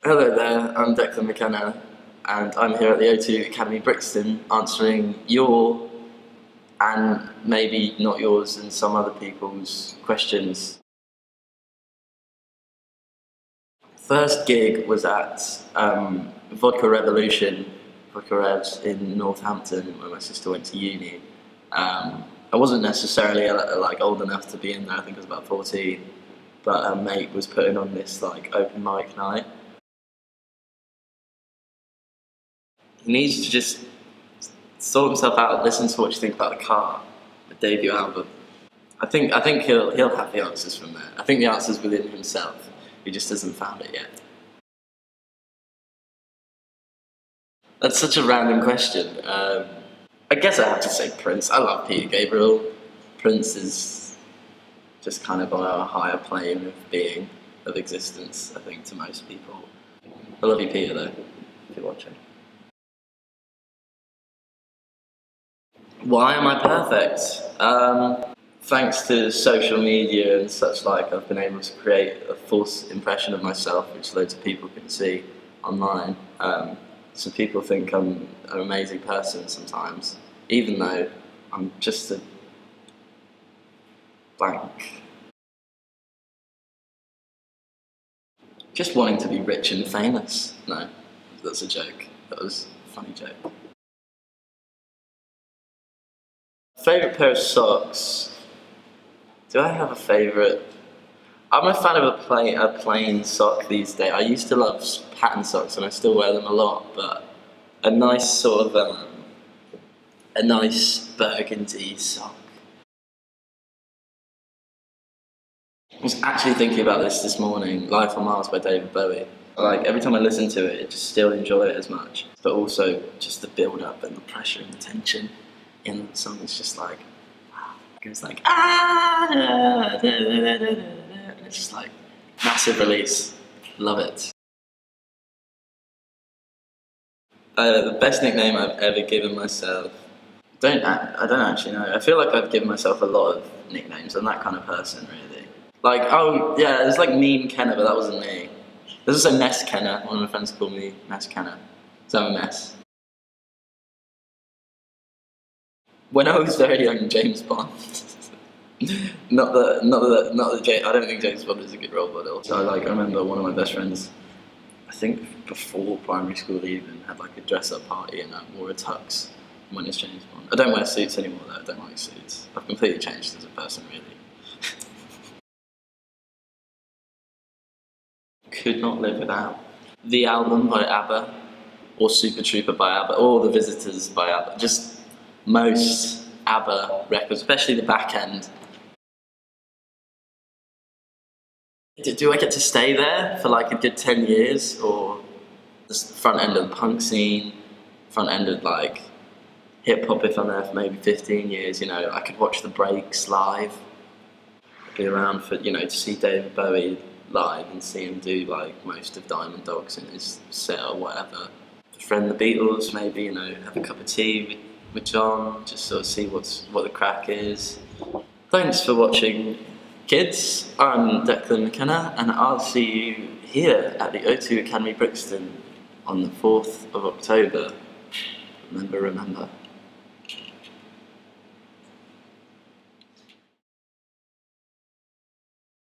Hello there, I'm Declan McKenna, and I'm here at the O2 Academy Brixton answering your, and maybe not yours and some other people's questions. First gig was at Vodka Revolution, Vodka Revs in Northampton, where my sister went to uni. I wasn't necessarily like old enough to be in there, I think I was about 14, but a mate was putting on this like open mic night. He needs to just sort himself out, listen to what you think about the car, the debut album. I think he'll have the answers from there. I think the answer's within himself. He just hasn't found it yet. That's such a random question. I guess I have to say Prince. I love Peter Gabriel. Prince is just kind of on a higher plane of being, of existence, I think, to most people. I love you, Peter, though, if you're watching. Why am I perfect? Thanks to social media and such like, I've been able to create a false impression of myself, which loads of people can see online. So people think I'm an amazing person sometimes, even though I'm just a blank. Just wanting to be rich and famous. No, that's a joke. That was a funny joke. Favourite pair of socks? Do I have a favourite? I'm a fan of a plain sock these days. I used to love pattern socks and I still wear them a lot, but a nice sort of, a nice burgundy sock. I was actually thinking about this morning, Life on Mars by David Bowie. Like, every time I listen to it, I just still enjoy it as much, but also just the build-up and the pressure and the tension in the song is just like, it goes like, and it's just like, massive release. Love it. The best nickname I've ever given myself. I don't actually know. I feel like I've given myself a lot of nicknames. I'm that kind of person, really. Like, oh yeah, there's like Meme Kenna, but that wasn't me. There's also Mess Kenna. One of my friends called me Mess Kenna. So I'm a mess. When I was very young, James Bond. not that I don't think James Bond is a good role model. So I remember one of my best friends, I think before primary school even, had like a dress-up party and I wore a tux when it's James Bond. I don't wear suits anymore though, I don't like suits. I've completely changed as a person, really. Could not live without. The Album by ABBA, or Super Trooper by ABBA, or The Visitors by ABBA. Just most ABBA records, especially the back end. Do I get to stay there for like a good 10 years, or the front end of the punk scene, front end of like hip hop if I'm there for maybe 15 years, you know, I could watch the breaks live, be around for, you know, to see David Bowie live and see him do like most of Diamond Dogs in his set or whatever. Friend the Beatles, maybe, you know, have a cup of tea with John, just sort of see what the crack is. Thanks for watching, kids. I'm Declan McKenna, and I'll see you here at the O2 Academy Brixton on the 4th of October. Remember.